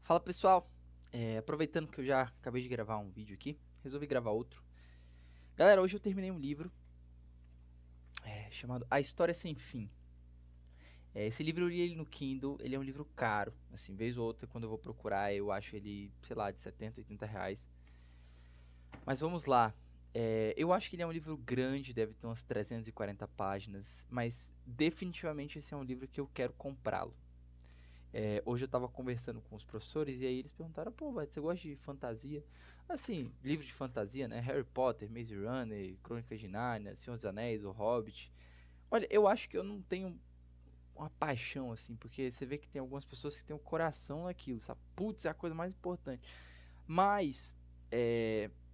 Fala pessoal, aproveitando que eu já acabei de gravar um vídeo aqui, resolvi gravar outro. Galera, hoje eu terminei um livro chamado A História Sem Fim. Esse livro eu li ele no Kindle, ele é um livro caro, assim, vez ou outra quando eu vou procurar eu acho ele, sei lá, de 70, 80 reais. Mas vamos lá, eu acho que ele é um livro grande, deve ter umas 340 páginas, mas definitivamente esse é um livro que eu quero comprá-lo. Hoje eu tava conversando com os professores e aí eles perguntaram, pô, você gosta de fantasia? Assim, livro de fantasia, né? Harry Potter, Maze Runner, Crônicas de Nárnia, Senhor dos Anéis, O Hobbit. Olha, eu acho que eu não tenho uma paixão, assim, porque você vê que tem algumas pessoas que têm um coração naquilo, sabe? Putz, é a coisa mais importante. Mas,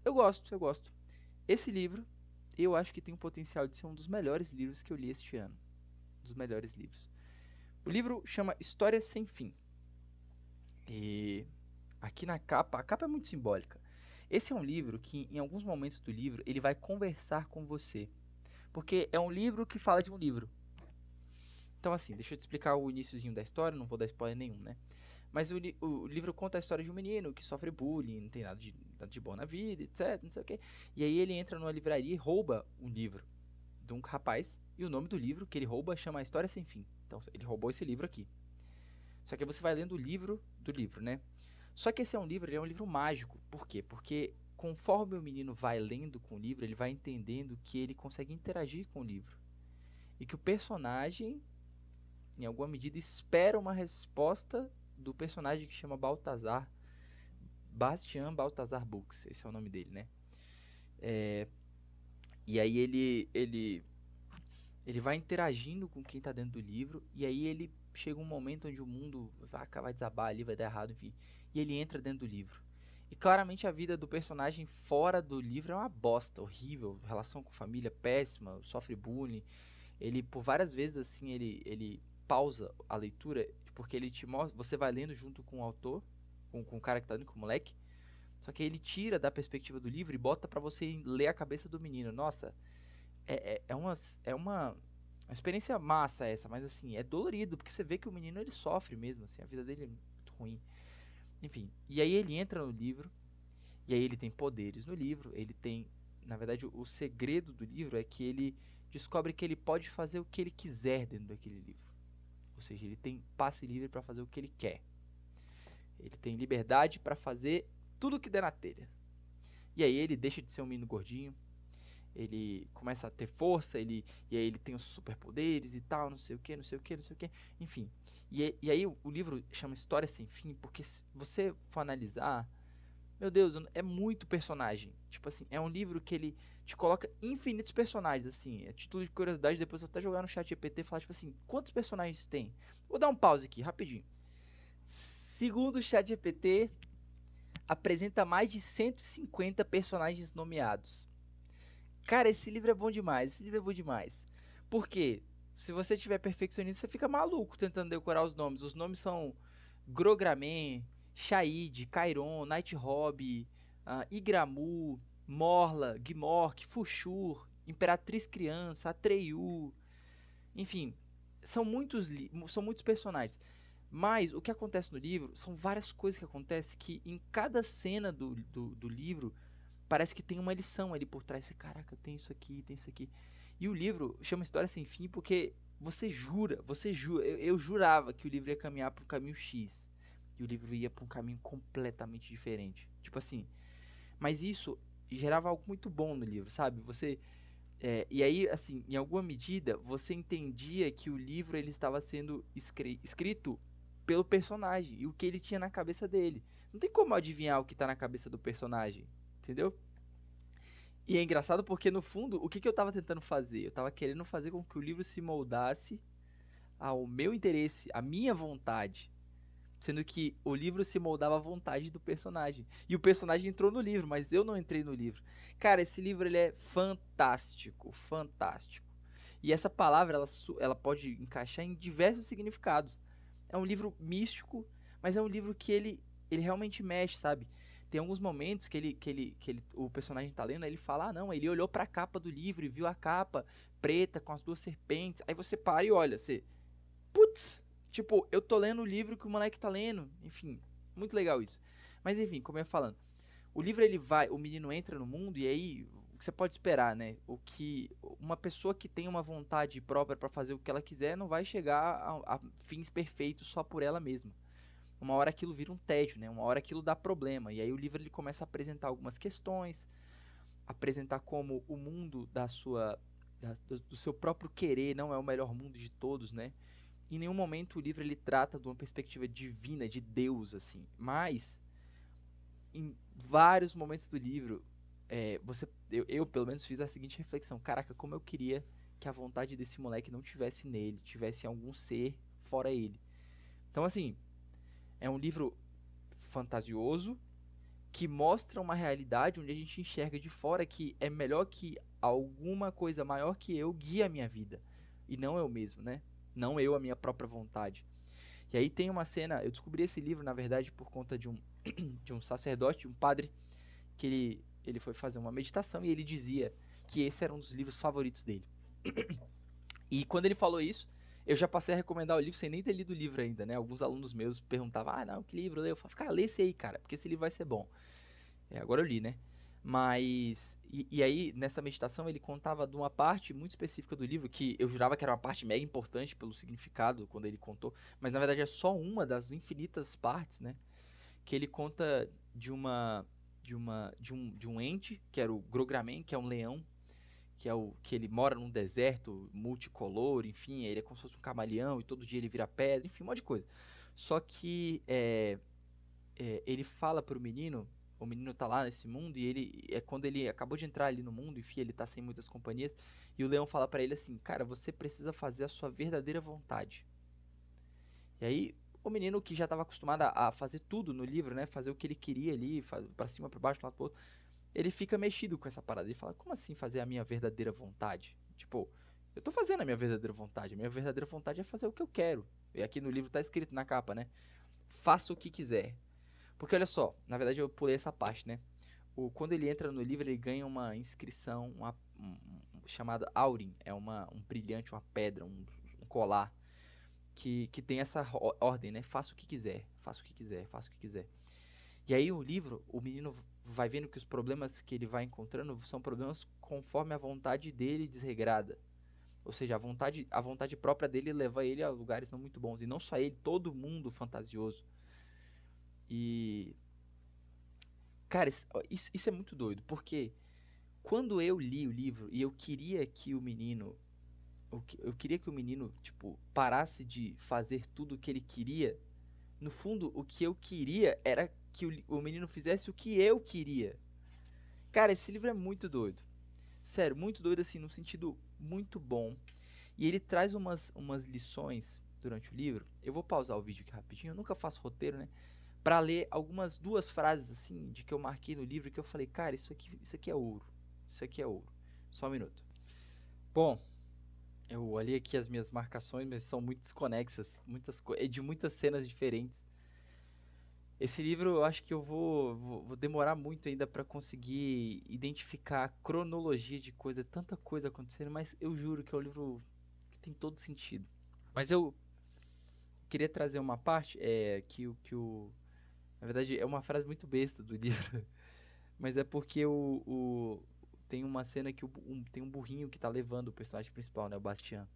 eu gosto. Esse livro, eu acho que tem o potencial de ser um dos melhores livros que eu li este ano. Um dos melhores livros. O livro chama História Sem Fim. E aqui na capa, a capa é muito simbólica. Esse é um livro que, em alguns momentos do livro, ele vai conversar com você. Porque é um livro que fala de um livro. Então, assim, deixa eu te explicar o iniciozinho da história, não vou dar spoiler nenhum, né? Mas o livro conta a história de um menino que sofre bullying, não tem nada de bom na vida, etc, não sei o quê. E aí ele entra numa livraria e rouba um livro de um rapaz. E o nome do livro que ele rouba chama A História Sem Fim. Então, ele roubou esse livro aqui. Só que você vai lendo o livro do livro, né? Só que esse é um livro, ele é um livro mágico. Por quê? Porque conforme o menino vai lendo com o livro, ele vai entendendo que ele consegue interagir com o livro. E que o personagem, em alguma medida, espera uma resposta do personagem que chama Baltazar. Bastian Baltazar Books, esse é o nome dele, né? E aí ele vai interagindo com quem está dentro do livro. E aí ele chega um momento onde o mundo vai acabar de desabar ali, vai dar errado, enfim. E ele entra dentro do livro. E claramente a vida do personagem fora do livro é uma bosta, horrível, relação com família péssima, sofre bullying. Ele, por várias vezes, assim, ele pausa a leitura, porque ele te mostra, você vai lendo junto com o autor, com o cara que tá lendo, com o moleque, só que ele tira da perspectiva do livro e bota pra você ler a cabeça do menino. Nossa, é uma experiência massa essa, mas assim, é dolorido, porque você vê que o menino ele sofre mesmo, assim, a vida dele é muito ruim. Enfim, e aí ele entra no livro, e aí ele tem poderes no livro, ele tem, na verdade, o segredo do livro é que ele descobre que ele pode fazer o que ele quiser dentro daquele livro. Ou seja, ele tem passe livre para fazer o que ele quer. Ele tem liberdade para fazer tudo o que der na telha. E aí ele deixa de ser um menino gordinho, ele começa a ter força, e aí ele tem os superpoderes e tal, não sei o que, não sei o que, não sei o que, enfim. E aí o livro chama História Sem Fim, porque se você for analisar, meu Deus, é muito personagem. Tipo assim, é um livro que ele te coloca infinitos personagens, assim. É título de curiosidade, depois eu até jogar no chat GPT e falar, tipo assim, quantos personagens tem? Vou dar um pause aqui, rapidinho. Segundo o chat GPT, apresenta mais de 150 personagens nomeados. Cara, esse livro é bom demais, esse livro é bom demais. Por quê? Se você tiver perfeccionista, você fica maluco tentando decorar os nomes. Os nomes são Grogramen, Shaid, Chiron, Nighthawk, Igramu, Morla, Gmork, Fushur, Imperatriz Criança, Atreyu, enfim, são muitos personagens. Mas o que acontece no livro são várias coisas que acontecem que em cada cena do livro parece que tem uma lição ali por trás. Você, caraca, tem isso aqui, tem isso aqui. E o livro chama História Sem Fim porque você jura, eu jurava que o livro ia caminhar para um caminho X. E o livro ia para um caminho completamente diferente. Tipo assim, mas isso gerava algo muito bom no livro, sabe? E aí, assim, em alguma medida, você entendia que o livro ele estava sendo escrito pelo personagem e o que ele tinha na cabeça dele. Não tem como adivinhar o que está na cabeça do personagem, entendeu? E é engraçado porque, no fundo, o que eu tava tentando fazer? Eu tava querendo fazer com que o livro se moldasse ao meu interesse, à minha vontade. Sendo que o livro se moldava à vontade do personagem. E o personagem entrou no livro, mas eu não entrei no livro. Cara, esse livro ele é fantástico, fantástico. E essa palavra ela pode encaixar em diversos significados. É um livro místico, mas é um livro que ele realmente mexe, sabe? Tem alguns momentos o personagem tá lendo, aí ele fala, ah não, ele olhou pra capa do livro e viu a capa preta com as duas serpentes. Aí você para e olha, putz, tipo, eu tô lendo o livro que o moleque tá lendo, enfim. Muito legal isso. Mas enfim, como eu ia falando, o menino entra no mundo e aí o que você pode esperar, né? O que uma pessoa que tem uma vontade própria pra fazer o que ela quiser não vai chegar a fins perfeitos só por ela mesma. Uma hora aquilo vira um tédio, né? Uma hora aquilo dá problema. E aí o livro ele começa a apresentar algumas questões, apresentar como o mundo do seu próprio querer não é o melhor mundo de todos, né? Em nenhum momento o livro ele trata de uma perspectiva divina, de Deus, assim. Mas em vários momentos do livro, eu pelo menos fiz a seguinte reflexão: caraca, como eu queria que a vontade desse moleque não tivesse nele, tivesse em algum ser fora ele. Então, assim, é um livro fantasioso que mostra uma realidade onde a gente enxerga de fora que é melhor que alguma coisa maior que eu guie a minha vida. E não eu mesmo, né? Não eu, a minha própria vontade. E aí tem uma cena, eu descobri esse livro, na verdade, por conta de de um sacerdote, um padre, que ele foi fazer uma meditação e ele dizia que esse era um dos livros favoritos dele. E quando ele falou isso, eu já passei a recomendar o livro sem nem ter lido o livro ainda, né? Alguns alunos meus perguntavam, não, que livro leu? Eu falava, cara, lê esse aí, cara, porque esse livro vai ser bom. Agora eu li, né? Mas, e aí, nessa meditação, ele contava de uma parte muito específica do livro, que eu jurava que era uma parte mega importante pelo significado, quando ele contou, mas na verdade é só uma das infinitas partes, né? Que ele conta de um ente, que era o Grogramen, que é um leão, que ele mora num deserto multicolor, enfim, ele é como se fosse um camaleão e todo dia ele vira pedra, enfim, um monte de coisa. Só que ele fala pro menino, o menino tá lá nesse mundo e ele é quando ele acabou de entrar ali no mundo, enfim, ele tá sem muitas companhias, e o leão fala pra ele assim: "Cara, você precisa fazer a sua verdadeira vontade". E aí o menino que já estava acostumado a fazer tudo no livro, né, fazer o que ele queria ali, para cima, para baixo, pro lado pro outro, ele fica mexido com essa parada. Ele fala: "Como assim fazer a minha verdadeira vontade?" Tipo, eu tô fazendo a minha verdadeira vontade. A minha verdadeira vontade é fazer o que eu quero. E aqui no livro tá escrito na capa, né? Faça o que quiser. Porque olha só, na verdade eu pulei essa parte, né? Quando ele entra no livro, ele ganha uma inscrição chamada Aurin. É um brilhante, uma pedra, um colar. Que tem essa ordem, né? Faça o que quiser, faça o que quiser, faça o que quiser. E aí o livro, o menino vai vendo que os problemas que ele vai encontrando são problemas conforme a vontade dele desregrada. Ou seja, a vontade própria dele leva ele a lugares não muito bons. E não só ele, todo mundo fantasioso. E cara, isso é muito doido, porque quando eu li o livro e eu queria que o menino, eu queria que o menino, tipo, parasse de fazer tudo o que ele queria, no fundo, o que eu queria era que o menino fizesse o que eu queria. Cara, esse livro é muito doido. Sério, muito doido, assim, num sentido muito bom. E ele traz umas lições durante o livro. Eu vou pausar o vídeo aqui rapidinho, eu nunca faço roteiro, né? Pra ler algumas duas frases assim de que eu marquei no livro que eu falei, cara, isso aqui é ouro. Isso aqui é ouro. Só um minuto. Bom, eu olhei aqui as minhas marcações, mas são muito desconexas, de muitas cenas diferentes. Esse livro eu acho que eu vou demorar muito ainda pra conseguir identificar a cronologia de coisa, tanta coisa acontecendo, mas eu juro que é um livro que tem todo sentido. Mas eu queria trazer uma parte na verdade é uma frase muito besta do livro. Mas é porque tem uma cena que tem um burrinho que tá levando o personagem principal, né? O Bastian.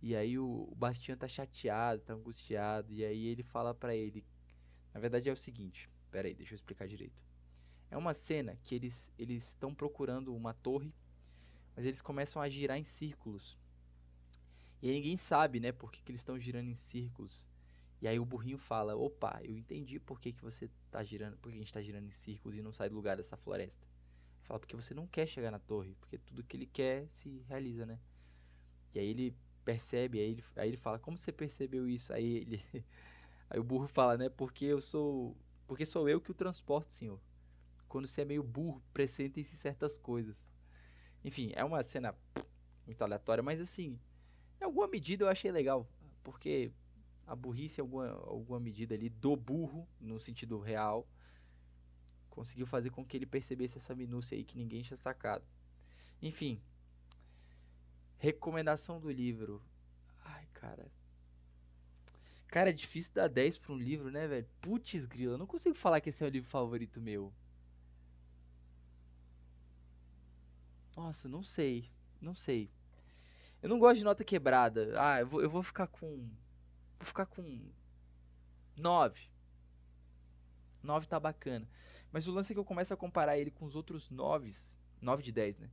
E aí o Bastian tá chateado, tá angustiado. E aí ele fala pra ele. Na verdade é o seguinte. Pera aí, deixa eu explicar direito. É uma cena que eles estão procurando uma torre. Mas eles começam a girar em círculos. E aí ninguém sabe, né? Por que eles estão girando em círculos. E aí o burrinho fala: "Opa, eu entendi por que você tá girando, por que a gente tá girando em círculos e não sai do lugar dessa floresta." Fala: "Porque você não quer chegar na torre, porque tudo que ele quer se realiza, né?" E aí ele percebe, aí ele fala: "Como você percebeu isso?" Aí ele aí o burro fala, né: porque sou eu que o transporto, senhor. Quando você é meio burro, pressentem-se certas coisas." Enfim, é uma cena muito aleatória, mas assim, em alguma medida eu achei legal, porque a burrice, em alguma medida ali, do burro, no sentido real, conseguiu fazer com que ele percebesse essa minúcia aí que ninguém tinha sacado. Enfim, recomendação do livro. Ai, cara. Cara, é difícil dar 10 pra um livro, né, velho? Putz, grila, eu não consigo falar que esse é o livro favorito meu. Nossa, não sei. Não sei. Eu não gosto de nota quebrada. Ah, eu vou ficar com. Vou ficar com 9. 9 tá bacana. Mas o lance é que eu começo a comparar ele com os outros 9. 9 de 10, né?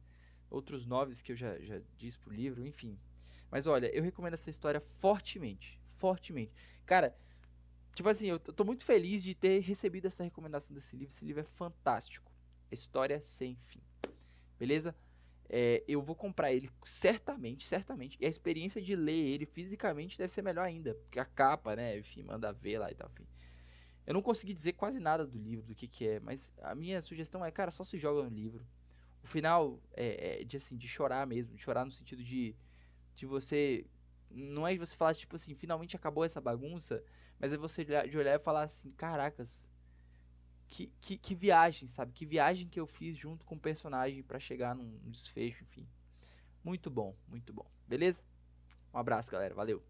Outros 9 que eu já disse pro livro, enfim. Mas olha, eu recomendo essa história fortemente. Fortemente. Cara, tipo assim, eu tô muito feliz de ter recebido essa recomendação desse livro. Esse livro é fantástico. História sem fim. Beleza? Eu vou comprar ele certamente, certamente. E a experiência de ler ele fisicamente deve ser melhor ainda. Porque a capa, né? Enfim, manda ver lá e tal. Enfim. Eu não consegui dizer quase nada do livro, do que é. Mas a minha sugestão é, cara, só se joga no livro. O final é de, assim, de chorar mesmo. De chorar no sentido de você. Não é de você falar, tipo assim, finalmente acabou essa bagunça. Mas é você de olhar e falar assim, caracas, que viagem, sabe? Que viagem que eu fiz junto com o personagem pra chegar num desfecho, enfim. Muito bom, muito bom. Beleza? Um abraço, galera. Valeu.